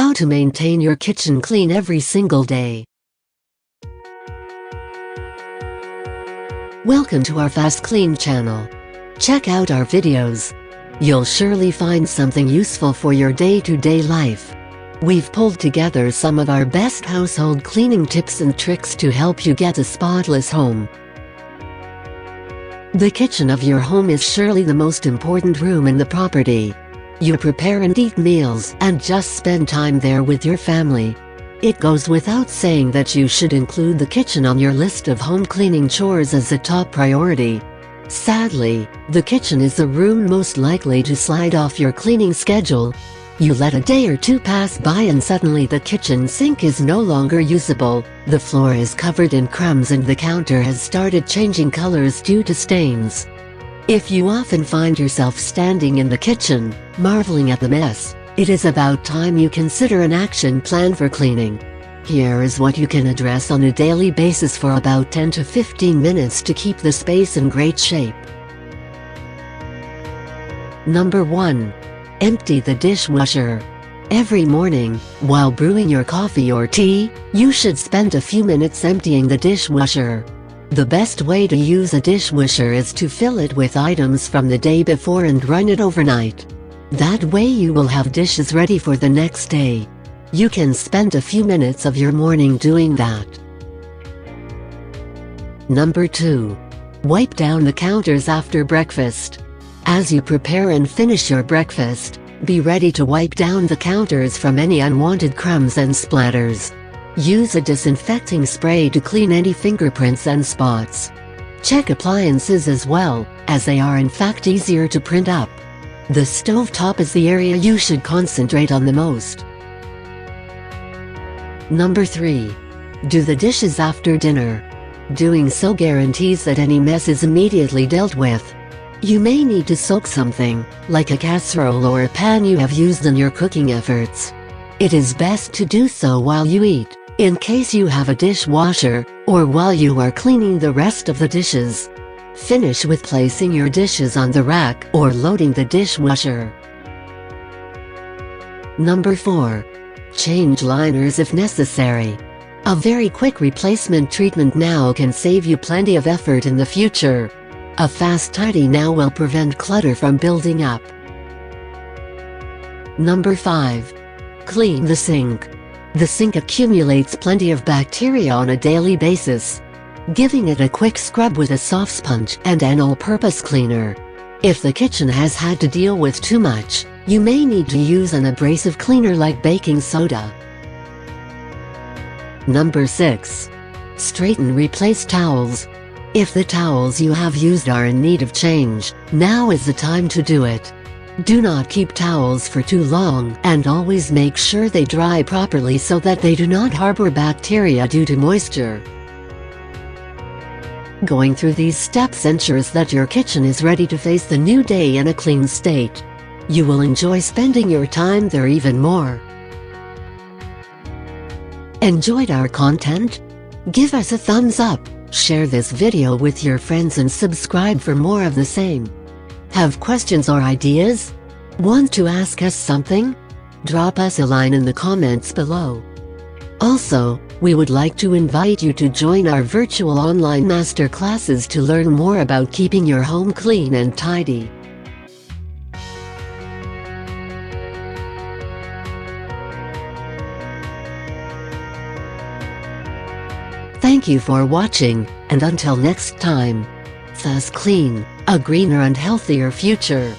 How to maintain your kitchen clean every single day. Welcome to our FastKlean channel. Check out our videos. You'll surely find something useful for your day-to-day life. We've pulled together some of our best household cleaning tips and tricks to help you get a spotless home. The kitchen of your home is surely the most important room in the property. You prepare and eat meals and just spend time there with your family. It goes without saying that you should include the kitchen on your list of home cleaning chores as a top priority. Sadly, the kitchen is the room most likely to slide off your cleaning schedule. You let a day or two pass by and suddenly the kitchen sink is no longer usable, the floor is covered in crumbs and the counter has started changing colors due to stains. If you often find yourself standing in the kitchen, marveling at the mess, it is about time you consider an action plan for cleaning. Here is what you can address on a daily basis for about 10 to 15 minutes to keep the space in great shape. Number 1. Empty the dishwasher. Every morning, while brewing your coffee or tea, you should spend a few minutes emptying the dishwasher. The best way to use a dishwasher is to fill it with items from the day before and run it overnight. That way you will have dishes ready for the next day. You can spend a few minutes of your morning doing that. Number 2. Wipe down the counters after breakfast. As you prepare and finish your breakfast, be ready to wipe down the counters from any unwanted crumbs and splatters. Use a disinfecting spray to clean any fingerprints and spots. Check appliances as well, as they are in fact easier to print up. The stovetop is the area you should concentrate on the most. Number 3. Do the dishes after dinner. Doing so guarantees that any mess is immediately dealt with. You may need to soak something, like a casserole or a pan you have used in your cooking efforts. It is best to do so while you eat, in case you have a dishwasher, or while you are cleaning the rest of the dishes. Finish with placing your dishes on the rack or loading the dishwasher. Number 4. Change liners if necessary. A very quick replacement treatment now can save you plenty of effort in the future. A fast tidy now will prevent clutter from building up. Number 5. Clean the sink. The sink accumulates plenty of bacteria on a daily basis. Giving it a quick scrub with a soft sponge and an all-purpose cleaner. If the kitchen has had to deal with too much, you may need to use an abrasive cleaner like baking soda. Number 6. Straighten replace towels. If the towels you have used are in need of change, now is the time to do it. Do not keep towels for too long and always make sure they dry properly so that they do not harbor bacteria due to moisture. Going through these steps ensures that your kitchen is ready to face the new day in a clean state. You will enjoy spending your time there even more. Enjoyed our content? Give us a thumbs up. Share this video with your friends and subscribe for more of the same. Have questions or ideas? Want to ask us something? Drop us a line in the comments below. Also, we would like to invite you to join our virtual online masterclasses to learn more about keeping your home clean and tidy. Thank you for watching, and until next time, FastKlean, a greener and healthier future.